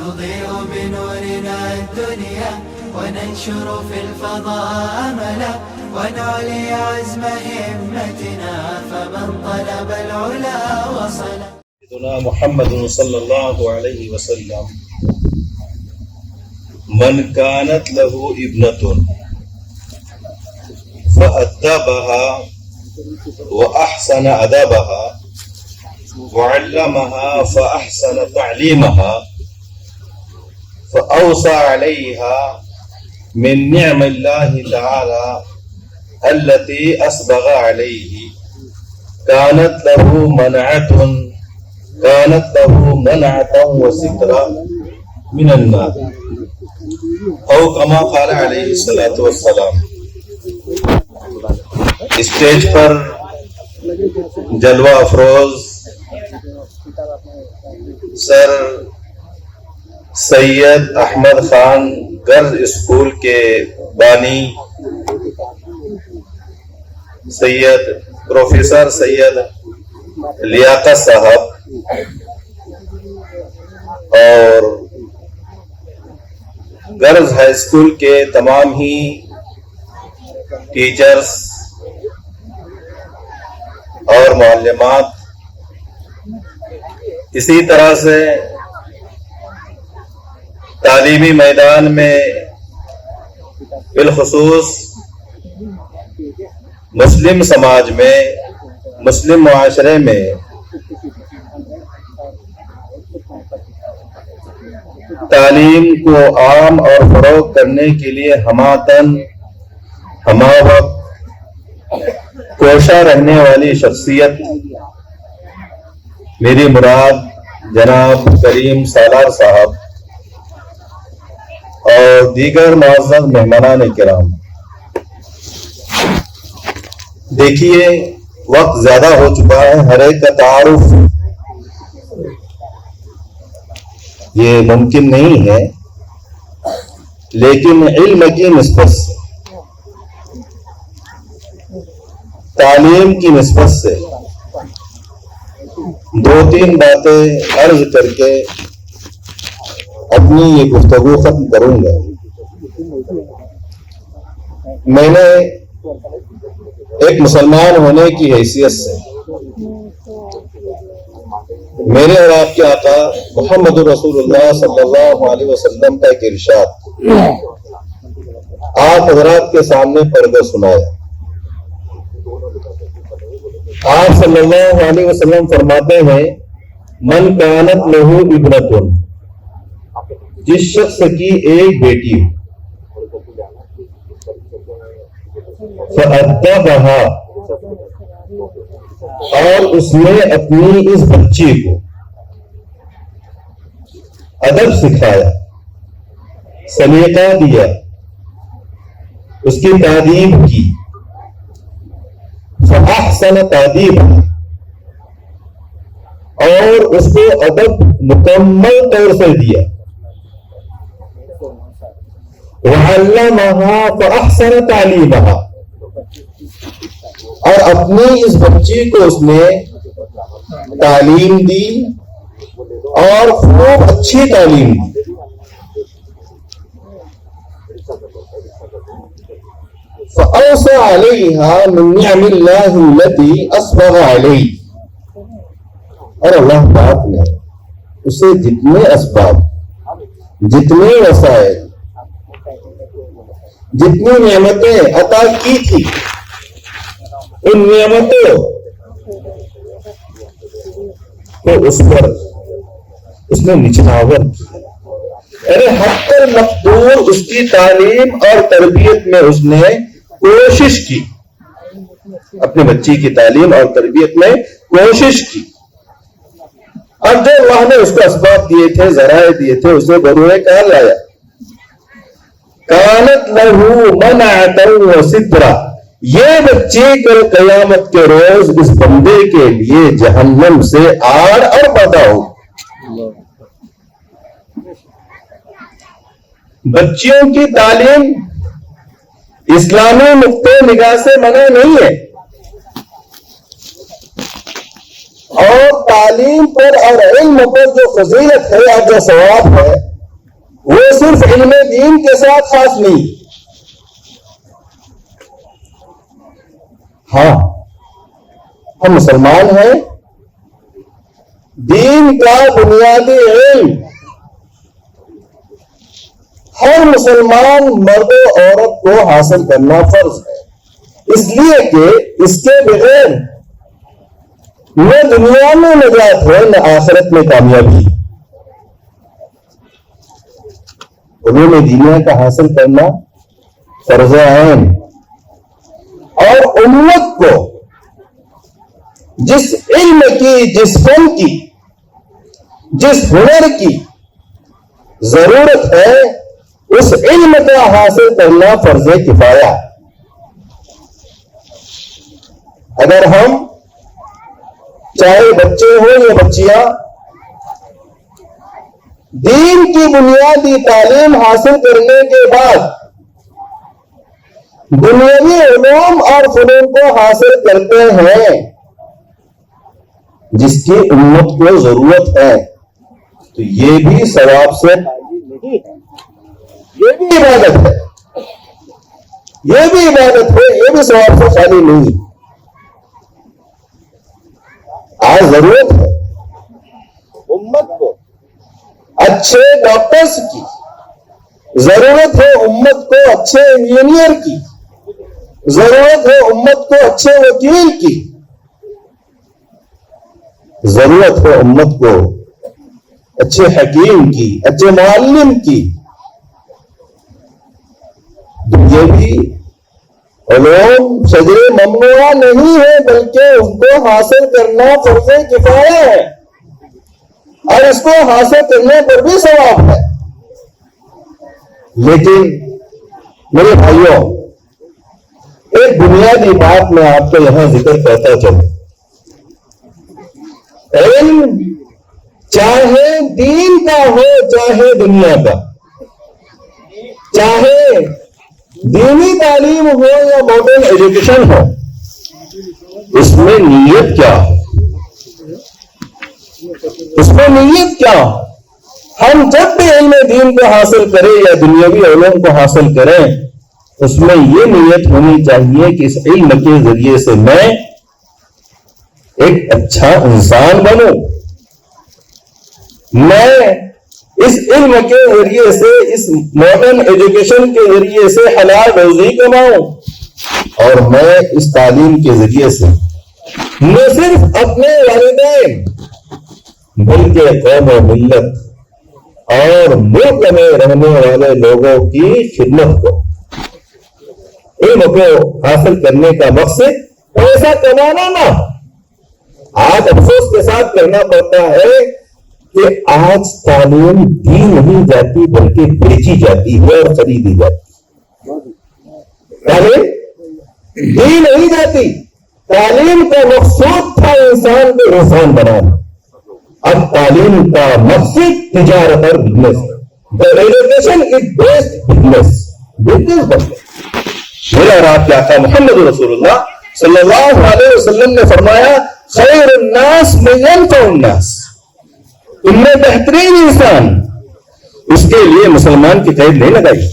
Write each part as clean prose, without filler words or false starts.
نضيء بنورنا الدنيا وننشر في الفضاء أملا ونعلي عزم همتنا فمن طلب العلا وصل. سيدنا محمد صلی اللہ علیہ وسلم من كانت له ابنة فأدبها وأحسن أدبها وعلمها فأحسن تعليمها فأوصى عليها من نعم الله تعالى التي أسبغ عليه كانت له منعة وسترا من النار او كما قال علیہ الصلوۃ والسلام. اسٹیج پر جلوہ افروز سر سید احمد خان گرلز اسکول کے بانی سید پروفیسر سید لیاقت صاحب اور گرلز ہائی اسکول کے تمام ہی ٹیچرز اور معلمات، اسی طرح سے تعلیمی میدان میں بالخصوص مسلم سماج میں، مسلم معاشرے میں تعلیم کو عام اور فروغ کرنے کے لیے ہمہ وقت کوشاں رہنے والی شخصیت میری مراد جناب کریم سالار صاحب اور دیگر معزز مہمانان کرام. دیکھیے وقت زیادہ ہو چکا ہے، ہر ایک کا تعارف یہ ممکن نہیں ہے، لیکن علم کی نسبت سے، تعلیم کی نسبت سے دو تین باتیں عرض کر کے اپنی یہ گفتگو ختم کروں گا. میں نے ایک مسلمان ہونے کی حیثیت سے میرے اور آپ کے آقا محمد رسول اللہ صلی اللہ علیہ وسلم کا ایک ارشاد آپ حضرات کے سامنے پڑھ کر سنایا. آپ صلی اللہ علیہ وسلم فرماتے ہیں من کانت لہ ابنۃ، جس شخص کی ایک بیٹی ہو، فأدبها، اور اس نے اپنی اس بچی کو ادب سکھایا، سلیقہ دیا، اس کی تعلیم کی، فأحسن تعلیمها، اور اس کو ادب مکمل طور سے دیا، وعلمها فأحسن تعلیمها، اور اپنی اس بچی کو اس نے تعلیم دی اور خوب اچھی تعلیم دی. فأوصى عليها من نعم الله التي أسبغ عليه، اور اللہ پاک نے اسے جتنے اسباب، جتنے وسائل، جتنی نعمتیں عطا کی تھی، ان نعمتوں کو اس پر اس نے نچھاور کیا. ارے حق المقدور اس کی تعلیم اور تربیت میں اس نے کوشش کی، اپنی بچی کی تعلیم اور تربیت میں کوشش کی. اور جو اللہ نے اس کو اسباب دیے تھے، ذرائع دیے تھے، اسے بروئے کار لایا. کانت لہ منعۃ وسترا، یہ بچی کل قیامت کے روز اس بندے کے لیے جہنم سے آڑ اور پردہ ہو. بچیوں کی تعلیم اسلامی نقطہ نگاہ سے منع نہیں ہے، اور تعلیم پر اور علم پر جو فضیلت ہے اور جو ثواب ہے وہ صرف علم دین کے ساتھ خاص نہیں. ہاں ہم مسلمان ہیں، دین کا بنیادی علم ہر مسلمان مرد و عورت کو حاصل کرنا فرض ہے، اس لیے کہ اس کے بغیر نہ دنیا میں نجات ہے نہ آخرت میں کامیابی. علوم دینیا کا حاصل کرنا فرض عین، اور امت کو جس علم کی، جس فن کی، جس ہنر کی ضرورت ہے اس علم کا حاصل کرنا فرض کفایہ. اگر ہم چاہے بچے ہوں یا بچیاں دین کی بنیادی تعلیم حاصل کرنے کے بعد دنیاوی علوم اور فنون کو حاصل کرتے ہیں جس کی امت کو ضرورت ہے، تو یہ بھی ثواب سے نہیں، یہ بھی عبادت ہے، یہ بھی عبادت ہے، یہ بھی ثواب سے خالی نہیں. آج ضرورت ہے امت کو اچھے ڈاکٹرز کی، ضرورت ہے امت کو اچھے انجینئر کی، ضرورت ہے امت کو اچھے وکیل کی، ضرورت ہے امت کو اچھے حکیم کی، اچھے معلم کی. دنیاوی علوم شجر ممنوعہ نہیں ہے، بلکہ ان کو حاصل کرنا فرض کفایہ ہے، اور اس کو حاصل کرنے پر بھی ثواب ہے. لیکن میرے بھائیوں، ایک بنیادی بات میں آپ کو یہاں ذکر کرتا چلوں. علم چاہے دین کا ہو چاہے دنیا کا، چاہے دینی تعلیم ہو یا ماڈرن ایجوکیشن ہو، اس میں نیت کیا ہو، اس میں نیت کیا ہو. ہم جب بھی علم دین کو حاصل کریں یا دنیاوی علوم کو حاصل کریں، اس میں یہ نیت ہونی چاہیے کہ اس علم کے ذریعے سے میں ایک اچھا انسان بنوں، میں اس علم کے ذریعے سے، اس ماڈرن ایجوکیشن کے ذریعے سے حلال روزی کماؤں، اور میں اس تعلیم کے ذریعے سے نہ صرف اپنے والدین بلکہ قوم و ملت اور ملک میں رہنے والے لوگوں کی خدمت کو. علم کو حاصل کرنے کا مقصد پیسہ کمانا نہ. آج افسوس کے ساتھ کرنا پڑتا ہے کہ آج تعلیم دی نہیں جاتی بلکہ بیچی جاتی ہے اور خریدی جاتی ہے. تعلیم دی نہیں جاتی. تعلیم کا مقصود تھا انسان کو انسان بنانا، اب تعلیم کا مقصد تجارت اور business. Education is based business بن گیا. میرا اور آپ کے آقا محمد رسول اللہ صلی اللہ علیہ وسلم نے فرمایا، خیر الناس من ينفع الناس. ان میں بہترین انسان، اس کے لیے مسلمان کی قید نہیں لگائی.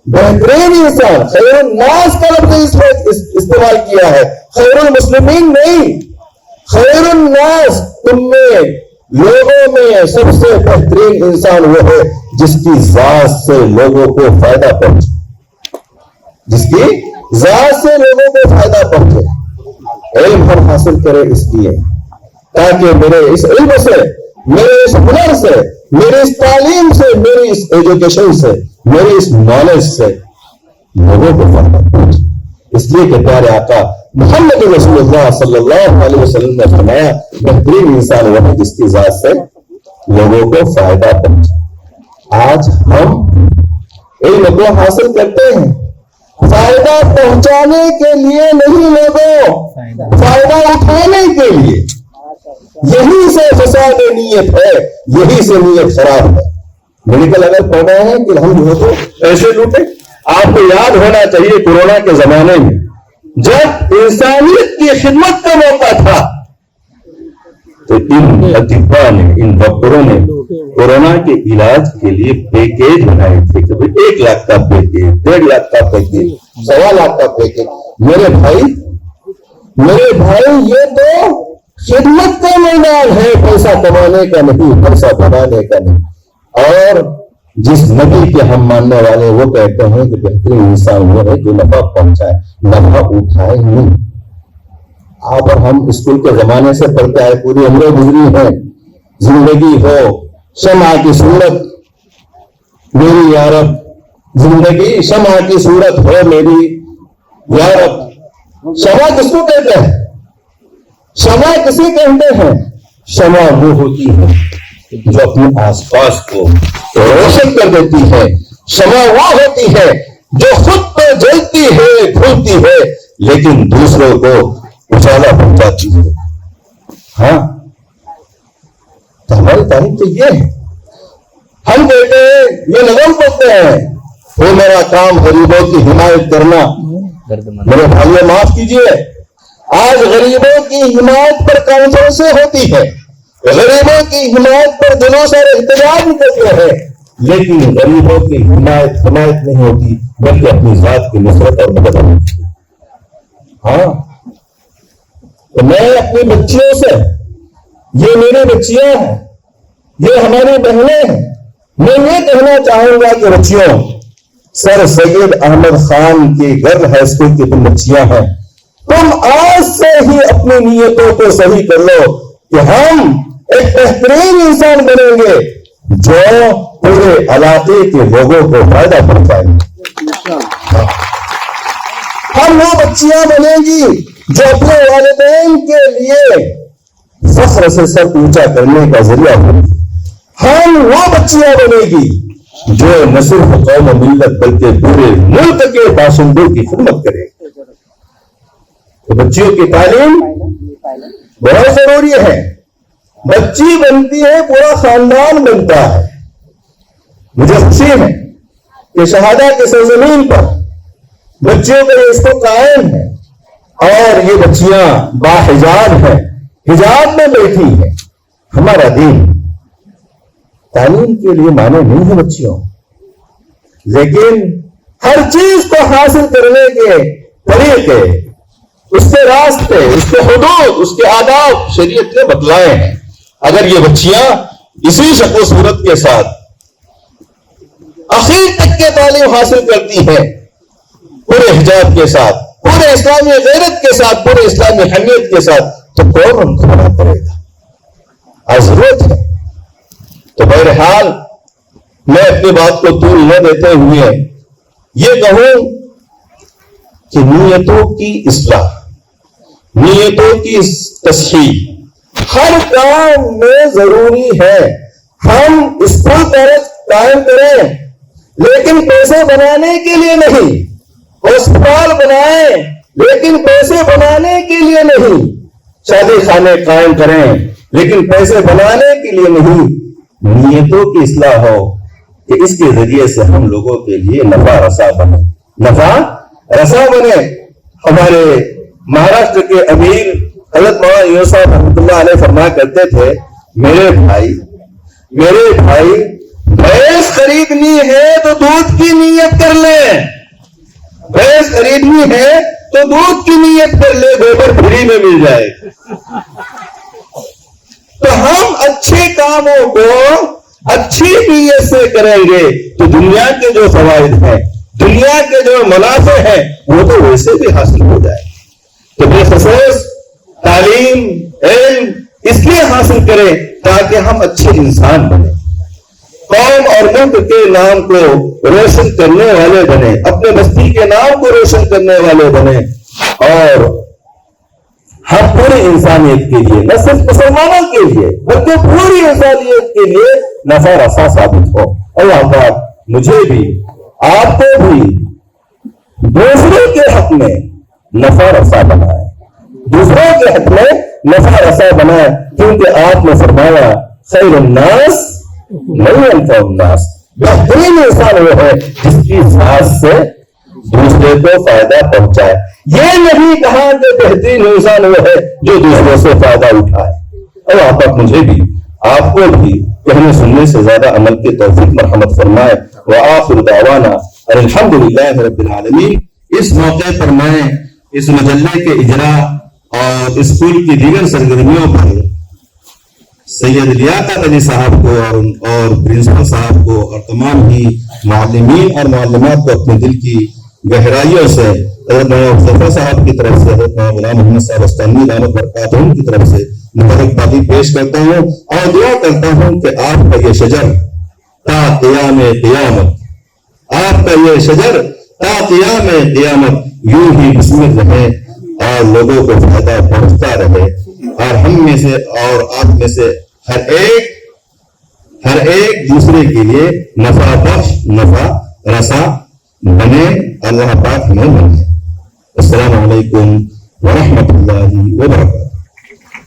بہترین انسان، خیر الناس کا لفظ اس میں استعمال کیا ہے، خیر المسلمین نہیں. خیر الناس، تم میں لوگوں میں سب سے بہترین انسان وہ ہے جس کی ذات سے لوگوں کو فائدہ پہنچے، جس کی ذات سے لوگوں کو فائدہ پہنچے. علم ہم حاصل کریں اس لیے تاکہ میرے اس علم سے، میرے اس ہنر سے، میری اس تعلیم سے، میری اس ایجوکیشن سے، میری اس نالج سے لوگوں کو فائدہ پہنچے. اس لیے کہ پیارے آقا محمد رسول اللہ صلی اللہ علیہ وسلم نے فرمایا، بہترین انسان وہ ہے جس کی ذات سے لوگوں کو فائدہ پہنچے. آج ہم علم کو حاصل کرتے ہیں فائدہ پہنچانے کے لیے نہیں، لوگوں فائدہ اٹھانے کے لیے. یہی سے فساد نیت ہے، یہی سے نیت خراب ہے. میڈیکل اگر پڑھنا ہے کہ ہم جو تو پیسے لوٹے. آپ کو یاد ہونا چاہیے کورونا کے زمانے میں جب انسانیت کی خدمت کا موقع تھا تو ان اطباء نے، ان ڈاکٹروں نے کورونا کے علاج کے لیے پیکیج بنائے تھے، کبھی 1 لاکھ کا پیکیج، 1.5 لاکھ کا پیکیج، 1.25 لاکھ کا پیکیج. میرے بھائی یہ تو خدمت کا میدان ہے، پیسہ کمانے کا نہیں، پیسہ بنانے کا نہیں. اور جس نبی کے ہم ماننے والے وہ کہتے ہیں کہ بہترین انسان وہ ہے جو نفع پہنچائے، نفع اٹھائے نہیں. آپ اور ہم اسکول کے زمانے سے پڑھتے آئے، پوری عمریں گزری ہیں. زندگی ہو شمع کی صورت میری یارب، زندگی شمع کی صورت ہو میری یارب. شمع کس کو کہتے ہیں؟ شمع کسی کہتے ہیں؟ شمع وہ ہوتی ہے جو اپنے آس پاس کو روشن کر دیتی ہے. شمع وہ ہوتی ہے جو خود تو جلتی ہے، کھلتی ہے، لیکن دوسروں کو اجالا پہنچاتی ہے. ہاں، تو ہماری تعلیم تو یہ ہے. ہم کہتے ہیں، یہ نظم پڑھتے ہیں، وہ میرا کام غریبوں کی حمایت کرنا. میرے بھائیوں معاف کیجیے، آج غریبوں کی حمایت پر کانفرنسیں ہوتی ہے، غریبوں کی حمایت پر دنوں سے احتجاج نکلتے ہیں، لیکن غریبوں کی حمایت نہیں ہوتی، بلکہ اپنی ذات کی نصرت اور مدد ہوتی ہے. ہاں، تو میں اپنی بچیوں سے، یہ میری بچیاں ہیں، یہ ہماری بہنیں ہیں، میں یہ کہنا چاہوں گا کہ بچیوں، سر سید احمد خان کی گرل ہائی اسکول کی تم بچیاں ہیں، تم آج سے ہی اپنی نیتوں کو صحیح کر لو کہ ہم ایک بہترین انسان بنیں گے جو پورے علاقے کے لوگوں کو فائدہ پہنچائیں گے. ہم وہ بچیاں بنیں گی جو اپنے والدین کے لیے فخر سے سر اونچا کرنے کا ذریعہ ہوگی. ہم وہ بچیاں بنے گی جو نہ صرف قوم و ملت بلکہ پورے ملک کے باشندوں کی خدمت کرے. تو بچیوں کی تعلیم بہت ضروری ہے. بچی بنتی ہے، پورا خاندان بنتا ہے. مجھے خوشی ہے کہ شہادہ کی سرزمین پر بچیوں کا یہ رشتہ قائم ہے، اور یہ بچیاں باحجاب ہیں، حجاب میں بیٹھی ہیں. ہمارا دین تعلیم کے لیے مانے نہیں ہے بچیوں، لیکن ہر چیز کو حاصل کرنے کے طریقے، اس کے راستے، اس کے حدود، اس کے آداب شریعت نے بتلائے ہیں. اگر یہ بچیاں اسی شکل و صورت کے ساتھ اخیر تک کے تعلیم حاصل کرتی ہیں، پورے حجاب کے ساتھ، پورے اسلامی غیرت کے ساتھ، پورے اسلامی حمیت کے ساتھ، تو کون ان کو منع کرے گا؟ ضرورت ہے. تو بہرحال میں اپنی بات کو طول نہ دیتے ہوئے یہ کہوں کہ نیتوں کی اصلاح، نیتوں کی تصحیح ہر کام میں ضروری ہے. ہم اسکول قائم کریں لیکن پیسے بنانے کے لیے نہیں، ہسپتال بنائیں لیکن پیسے بنانے کے لیے نہیں، شادی خانے قائم کریں لیکن پیسے بنانے کے لیے نہیں. نیتوں کی اصلاح ہو کہ اس کے ذریعے سے ہم لوگوں کے لیے نفع رسا بنے، نفع رسا بنے. ہمارے مہاراشٹر کے امیر حضرت مولانا یونس صاحب رحمۃ اللہ علیہ فرمایا کرتے تھے، میرے بھائی بھینس خریدنی ہے تو دودھ کی نیت کر لیں، بھینس خریدنی ہے تو دودھ کی نیت کر لے، گوبر فری میں مل جائے. تو ہم اچھے کاموں کو اچھی نیت سے کریں گے تو دنیا کے جو فوائد ہیں، دنیا کے جو منافع ہیں، وہ تو ویسے بھی حاصل ہو جائے. تو بالخصوص تعلیم علم اس لیے حاصل کریں تاکہ ہم اچھے انسان بنیں، قوم اور ملک کے نام کو روشن کرنے والے بنے، اپنے بستی کے نام کو روشن کرنے والے بنے، اور ہم پوری انسانیت کے لیے، نہ صرف مسلمانوں کے لیے بلکہ پوری انسانیت کے لیے نفع رسا ثابت ہو. اللہ پاک مجھے بھی، آپ کو بھی دوسروں کے حق میں نفع رسا بنائے، دوسروں کے حق میں نفع رسا بنائے، کیونکہ آپ نے فرمایا خیر الناس نہیں انفع الناس، بہترین انسان وہ ہے جس کی ذات سے دوسرے کو فائدہ پہنچائے. یہ نہیں کہا کہ بہترین انسان وہ ہے جو دوسروں سے فائدہ اٹھائے. اللہ پاک مجھے بھی آپ کو بھی کہنے سننے سے زیادہ عمل کی توفیق مرحمت فرمائے. وآخر دعوانا الحمدللہ رب العالمین. اس موقع پر میں اس مجلے کے اجرا اور اسکول کی دیگر سرگرمیوں پر سید لیاقت علی صاحب کو اور پرنسپل صاحب کو اور تمام ہی معلمین اور معلمات کو اپنے دل کی گہرائیوں سے حضرت مولانا مصطفیٰ صاحب کی طرف سے حضرت مولانا غلام محمد صاحب استانی دامت برکاتہم کی طرف سے مبارکبادی پیش کرتا ہوں اور دعا کرتا ہوں کہ آپ کا یہ شجر تا قیام قیامت یوں ہی بسمت رہے اور لوگوں کو فائدہ پہنچتا رہے اور ہم میں سے اور آپ میں سے ہر ایک دوسرے کے لیے نفع بخش نفع رسا بنے. اللہ پاک ہمیں بنے. السلام علیکم ورحمۃ اللہ وبرکاتہ.